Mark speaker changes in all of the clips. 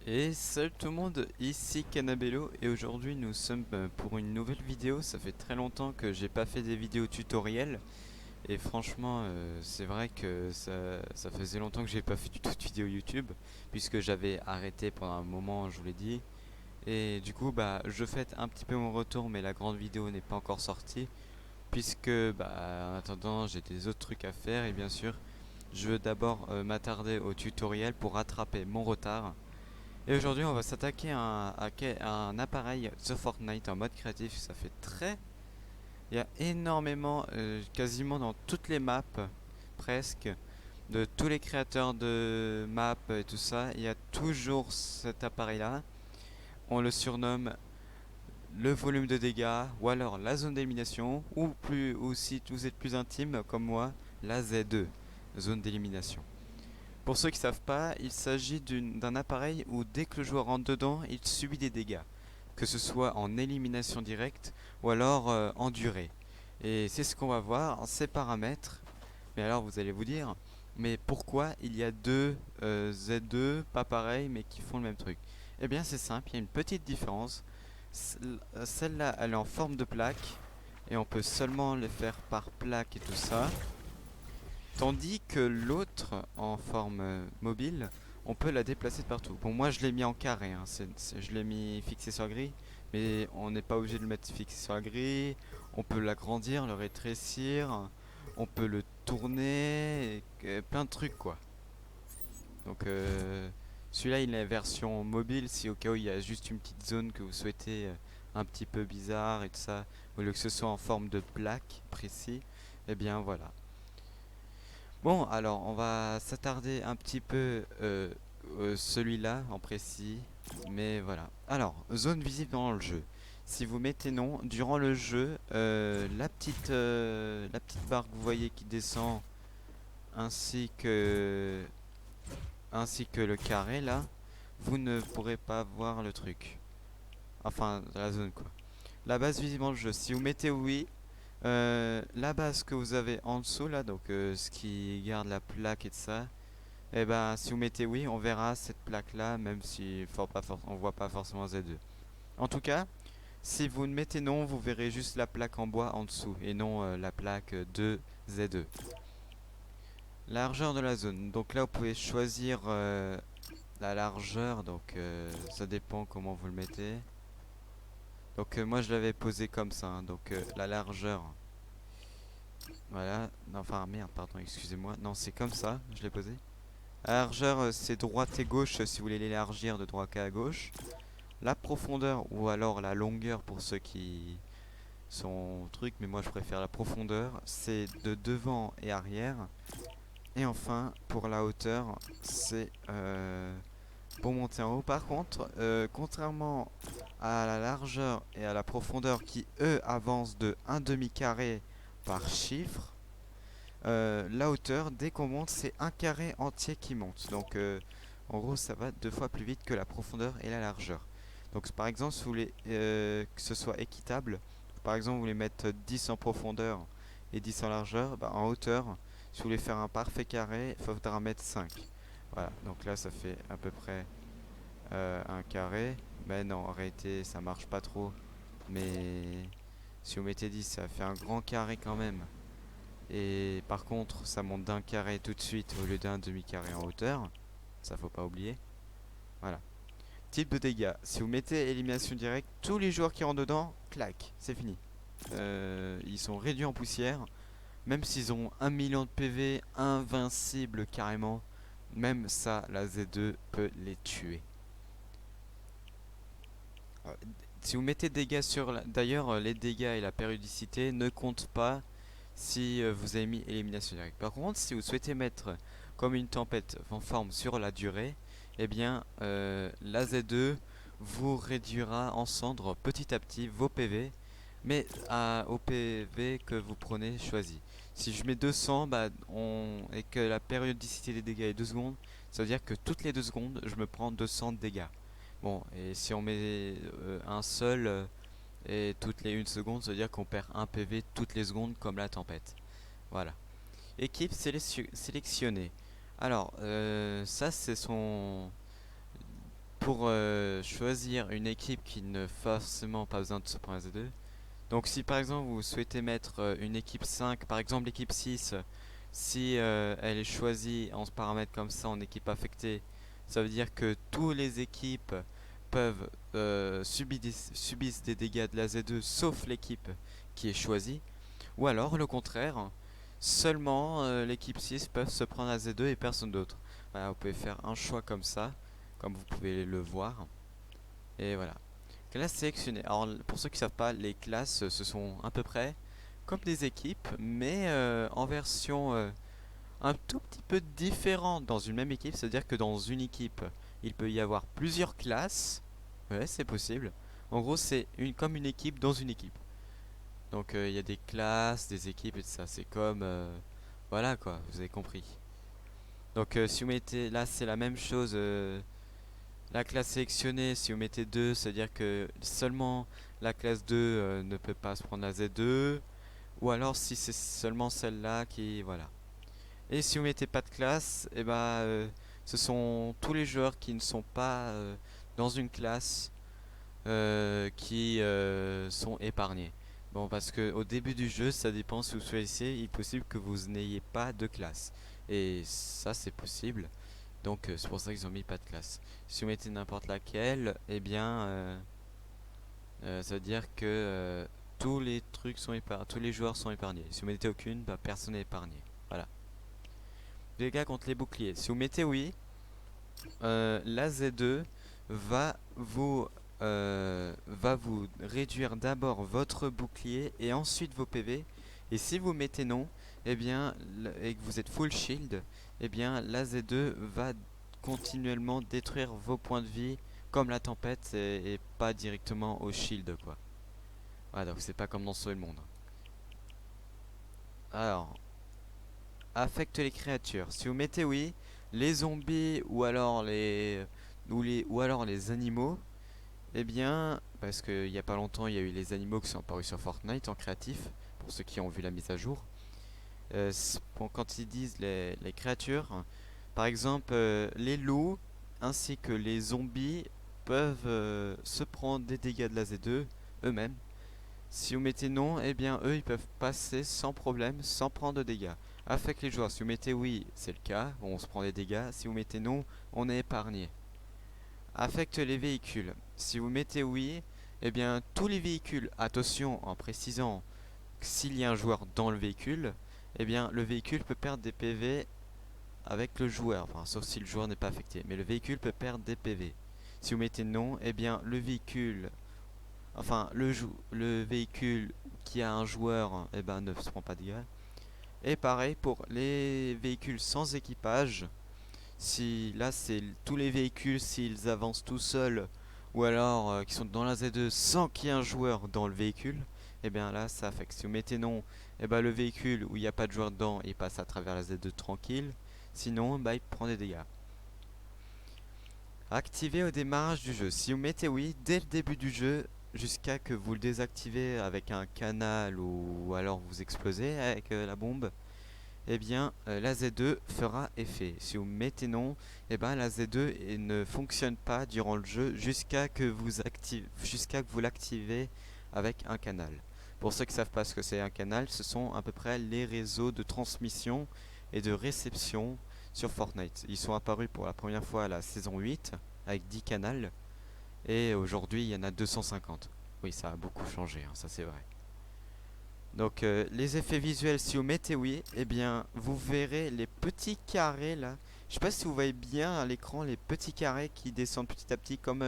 Speaker 1: Et salut tout le monde, ici Cannabello et aujourd'hui nous sommes pour une nouvelle vidéo. Ça fait très longtemps que j'ai pas fait des vidéos tutoriels et franchement c'est vrai que ça faisait longtemps que j'ai pas fait du tout de vidéo YouTube puisque j'avais arrêté pendant un moment, je vous l'ai dit. Et du coup je fais un petit peu mon retour, mais la grande vidéo n'est pas encore sortie puisque en attendant j'ai des autres trucs à faire. Et bien sûr je veux d'abord m'attarder au tutoriel pour rattraper mon retard. Et aujourd'hui, on va s'attaquer à un appareil The Fortnite en mode créatif. Ça fait très. Il y a énormément, quasiment dans toutes les maps, presque, de tous les créateurs de maps et tout ça, il y a toujours cet appareil-là. On le surnomme le volume de dégâts, ou alors la zone d'élimination, ou si vous êtes plus intime comme moi, la Z2, zone d'élimination. Pour ceux qui ne savent pas, il s'agit d'un appareil où dès que le joueur rentre dedans, il subit des dégâts, que ce soit en élimination directe ou alors en durée. Et c'est ce qu'on va voir en ces paramètres. Mais alors vous allez vous dire, mais pourquoi il y a deux Z2 pas pareils mais qui font le même truc? Eh bien c'est simple, il y a une petite différence. Celle-là, elle est en forme de plaque et on peut seulement les faire par plaque et tout ça. Tandis que l'autre, en forme mobile, on peut la déplacer de partout. Bon, moi je l'ai mis en carré, hein, je l'ai mis fixé sur la grille, mais on n'est pas obligé de le mettre fixé sur la grille. On peut l'agrandir, le rétrécir, on peut le tourner, plein de trucs quoi. Donc celui-là il est version mobile, si au cas où il y a juste une petite zone que vous souhaitez un petit peu bizarre et tout ça, au lieu que ce soit en forme de plaque précis, et bien voilà. Bon, alors on va s'attarder un petit peu celui-là en précis, mais voilà. Alors, zone visible dans le jeu. Si vous mettez non, durant le jeu, la petite barre que vous voyez qui descend, ainsi que, ainsi que le carré là, vous ne pourrez pas voir le truc. Enfin, la zone quoi. La base visible dans le jeu. Si vous mettez oui, la base que vous avez en dessous là, donc ce qui garde la plaque et de ça, et ben si vous mettez oui, on verra cette plaque là, même si on voit pas forcément Z2. En tout cas, si vous mettez non, vous verrez juste la plaque en bois en dessous et non la plaque de Z2. Largeur de la zone. Donc là, vous pouvez choisir la largeur, donc ça dépend comment vous le mettez. Donc moi je l'avais posé comme ça, hein, donc la largeur. Voilà, non, enfin merde, pardon, excusez-moi. Non, c'est comme ça, je l'ai posé. La largeur, c'est droite et gauche si vous voulez l'élargir de droite à gauche. La profondeur ou alors la longueur pour ceux qui sont trucs, mais moi je préfère la profondeur, c'est de devant et arrière. Et enfin, pour la hauteur, c'est pour monter en haut. Par contre, contrairement à la largeur et à la profondeur qui, eux, avancent de un demi-carré par chiffre, la hauteur, dès qu'on monte, c'est un carré entier qui monte. Donc, en gros, ça va deux fois plus vite que la profondeur et la largeur. Donc, par exemple, si vous voulez que ce soit équitable, par exemple, vous voulez mettre 10 en profondeur et 10 en largeur, en hauteur, si vous voulez faire un parfait carré, il faudra mettre 5. Voilà, donc là, ça fait à peu près un carré. Mais non, en réalité, ça marche pas trop. Mais si vous mettez 10, ça fait un grand carré quand même. Et par contre, ça monte d'un carré tout de suite au lieu d'un demi-carré en hauteur. Ça faut pas oublier. Voilà. Type de dégâts. Si vous mettez élimination directe, tous les joueurs qui rentrent dedans, clac, c'est fini. Ils sont réduits en poussière. Même s'ils ont 1 million de PV, invincible carrément. Même ça, la Z2 peut les tuer. Si vous mettez dégâts sur d'ailleurs les dégâts et la périodicité ne comptent pas si vous avez mis élimination directe. Par contre, si vous souhaitez mettre comme une tempête en forme sur la durée, eh bien la Z2 vous réduira en cendres petit à petit vos PV, mais au PV que vous prenez choisi. Si je mets 200 et que la périodicité des dégâts est 2 secondes, ça veut dire que toutes les 2 secondes je me prends 200 de dégâts. Bon, et si on met un seul et toutes les 1 seconde, ça veut dire qu'on perd un PV toutes les secondes comme la tempête. Voilà. Équipe sélectionnée. Alors, ça c'est son pour choisir une équipe qui ne forcément pas besoin de se prendre à Z2. Donc si par exemple vous souhaitez mettre une équipe 5, par exemple l'équipe 6, si elle est choisie en ce paramètre comme ça en équipe affectée, ça veut dire que toutes les équipes peuvent subissent des dégâts de la Z2 sauf l'équipe qui est choisie. Ou alors le contraire, seulement l'équipe 6 peuvent se prendre à Z2 et personne d'autre. Voilà, vous pouvez faire un choix comme ça, comme vous pouvez le voir. Et voilà. Classe sélectionnée. Alors pour ceux qui ne savent pas, les classes ce sont à peu près comme des équipes, mais en version un tout petit peu différente dans une même équipe. C'est-à-dire que dans une équipe, il peut y avoir plusieurs classes. Ouais, c'est possible. En gros, c'est comme une équipe dans une équipe. Donc il y a des classes, des équipes et tout ça. C'est comme voilà quoi, vous avez compris. Donc si vous mettez là, c'est la même chose. La classe sélectionnée, si vous mettez 2, c'est-à-dire que seulement la classe 2 ne peut pas se prendre la Z2. Ou alors si c'est seulement celle-là qui... Voilà. Et si vous mettez pas de classe, et bah, ce sont tous les joueurs qui ne sont pas dans une classe qui sont épargnés. Bon, parce que au début du jeu, ça dépend si vous choisissez, il est possible que vous n'ayez pas de classe. Et ça, c'est possible. Donc c'est pour ça qu'ils ont mis pas de classe. Si vous mettez n'importe laquelle, eh bien ça veut dire que tous les trucs sont épargnés, tous les joueurs sont épargnés. Si vous mettez aucune, bah, personne n'est épargné. Voilà. Dégâts contre les boucliers. Si vous mettez oui, la Z2 va vous réduire d'abord votre bouclier et ensuite vos PV. Et si vous mettez non, eh bien, et que vous êtes full shield, eh bien la Z2 va continuellement détruire vos points de vie comme la tempête et pas directement au shield quoi. Voilà, donc c'est pas comme dans Sauver le monde. Alors, affecte les créatures. Si vous mettez oui, les zombies ou alors les animaux, eh bien, parce qu'il n'y a pas longtemps, il y a eu les animaux qui sont apparus sur Fortnite en créatif, pour ceux qui ont vu la mise à jour. Quand ils disent les créatures, par exemple, les loups ainsi que les zombies peuvent se prendre des dégâts de la Z2 eux-mêmes. Si vous mettez non, eh bien eux ils peuvent passer sans problème, sans prendre de dégâts. Affecte les joueurs. Si vous mettez oui, c'est le cas, on se prend des dégâts. Si vous mettez non, on est épargné. Affecte les véhicules. Si vous mettez oui, eh bien tous les véhicules, attention en précisant que s'il y a un joueur dans le véhicule, eh bien le véhicule peut perdre des PV avec le joueur, enfin sauf si le joueur n'est pas affecté, mais le véhicule peut perdre des PV. Si vous mettez non, eh bien le véhicule, enfin le véhicule qui a un joueur, eh ben ne se prend pas de dégâts. Et pareil pour les véhicules sans équipage. Si là c'est tous les véhicules s'ils avancent tout seuls ou alors qui sont dans la Z2 sans qu'il y ait un joueur dans le véhicule, et bien là ça affecte. Si vous mettez non, et ben le véhicule où il n'y a pas de joueur dedans il passe à travers la Z2 tranquille. Sinon bah il prend des dégâts. Activer au démarrage du jeu. Si vous mettez oui dès le début du jeu jusqu'à que vous le désactivez avec un canal ou alors vous explosez avec la bombe, eh bien la Z2 fera effet. Si vous mettez non, eh ben la Z2 ne fonctionne pas durant le jeu jusqu'à que vous l'activez avec un canal. Pour ceux qui ne savent pas ce que c'est un canal, ce sont à peu près les réseaux de transmission et de réception sur Fortnite. Ils sont apparus pour la première fois à la saison 8 avec 10 canals et aujourd'hui il y en a 250. Oui, ça a beaucoup changé, hein, ça c'est vrai. Donc les effets visuels, si vous mettez oui, eh bien vous verrez les petits carrés là. Je sais pas si vous voyez bien à l'écran les petits carrés qui descendent petit à petit comme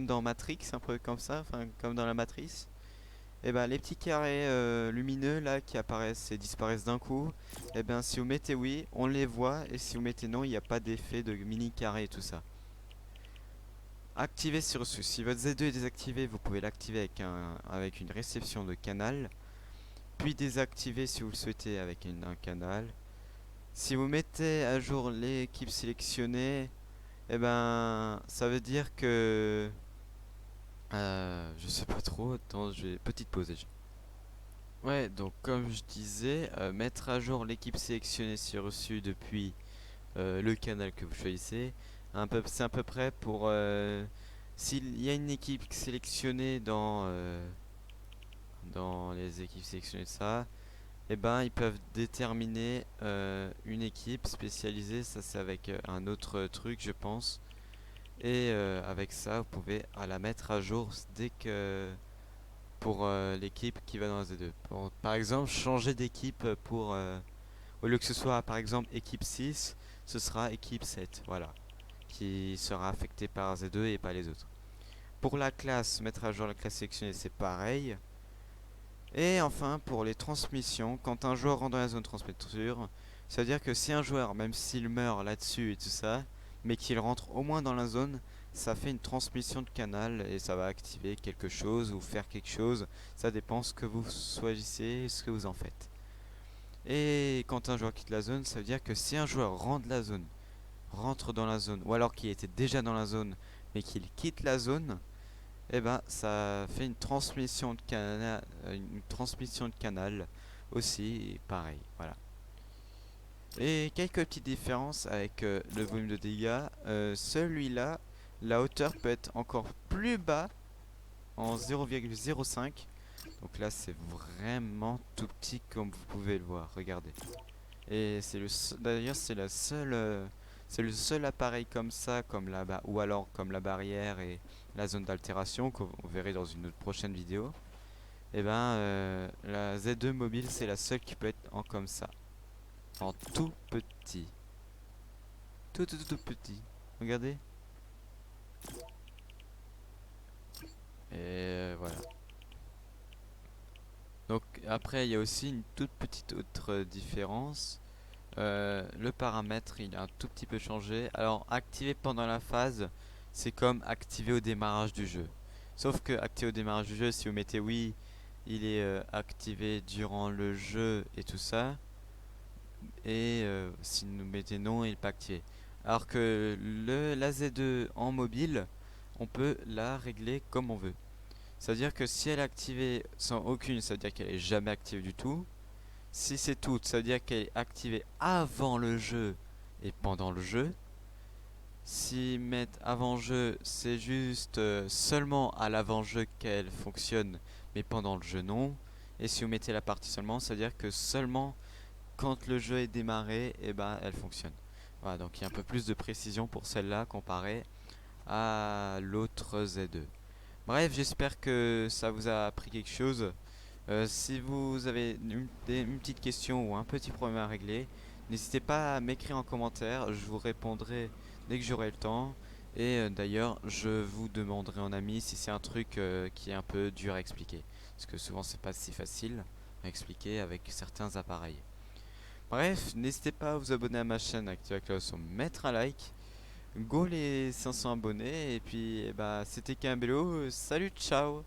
Speaker 1: dans Matrix, un peu comme ça, enfin comme dans la matrice. Et ben les petits carrés lumineux là qui apparaissent et disparaissent d'un coup, et ben si vous mettez oui, on les voit et si vous mettez non, il n'y a pas d'effet de mini carré et tout ça. Activer sur reçu. Si votre Z2 est désactivé, vous pouvez l'activer avec une réception de canal. Puis désactiver si vous le souhaitez avec un canal. Si vous mettez à jour l'équipe sélectionnée, eh ben ça veut dire que je sais pas trop. Attends, je vais petite pause déjà. Ouais, donc comme je disais, mettre à jour l'équipe sélectionnée si reçu depuis le canal que vous choisissez. C'est à peu près pour s'il y a une équipe sélectionnée dans les équipes sélectionnées de ça, et ben ils peuvent déterminer une équipe spécialisée. Ça c'est avec un autre truc je pense. Et avec ça vous pouvez la mettre à jour dès que pour l'équipe qui va dans la Z2. Par exemple changer d'équipe pour au lieu que ce soit par exemple équipe 6, ce sera équipe 7. Voilà, qui sera affecté par Z2 et pas les autres. Pour la classe, mettre à jour la classe sélectionnée, c'est pareil. Et enfin, pour les transmissions, quand un joueur rentre dans la zone transmetteur, ça veut dire que si un joueur, même s'il meurt là-dessus et tout ça, mais qu'il rentre au moins dans la zone, ça fait une transmission de canal et ça va activer quelque chose ou faire quelque chose. Ça dépend ce que vous choisissez, ce que vous en faites. Et quand un joueur quitte la zone, ça veut dire que si un joueur rentre dans la zone, ou alors qu'il était déjà dans la zone, mais qu'il quitte la zone, eh ben ça fait une transmission de canal aussi, pareil, voilà. Et quelques petites différences avec le volume de dégâts. Celui-là, la hauteur peut être encore plus bas en 0,05. Donc là, c'est vraiment tout petit comme vous pouvez le voir. Regardez. Et d'ailleurs, c'est le seul appareil comme ça, ou alors comme la barrière et la zone d'altération qu'on verrait dans une autre prochaine vidéo. Et ben, la Z2 mobile, c'est la seule qui peut être en comme ça, en tout petit, tout petit. Regardez. Et voilà. Donc après, il y a aussi une toute petite autre différence. Le paramètre il a un tout petit peu changé. Alors activer pendant la phase, c'est comme activer au démarrage du jeu. Sauf que activer au démarrage du jeu, si vous mettez oui, il est activé durant le jeu et tout ça. Et si vous mettez non, il n'est pas activé. Alors que la Z2 en mobile, on peut la régler comme on veut. C'est-à-dire que si elle est activée sans aucune, ça veut dire qu'elle est jamais active du tout. Si c'est toute, ça veut dire qu'elle est activée avant le jeu et pendant le jeu. Si mettre avant-jeu, c'est juste seulement à l'avant-jeu qu'elle fonctionne, mais pendant le jeu non. Et si vous mettez la partie seulement, ça veut dire que seulement quand le jeu est démarré, et ben elle fonctionne. Voilà, donc il y a un peu plus de précision pour celle-là comparé à l'autre Z2. Bref, j'espère que ça vous a appris quelque chose. Si vous avez une petite question ou un petit problème à régler, n'hésitez pas à m'écrire en commentaire, je vous répondrai dès que j'aurai le temps. Et d'ailleurs, je vous demanderai en ami si c'est un truc qui est un peu dur à expliquer. Parce que souvent c'est pas si facile à expliquer avec certains appareils. Bref, n'hésitez pas à vous abonner à ma chaîne, activer la cloche, mettre un like. Go les 500 abonnés et puis bah c'était Kimbello, salut ciao.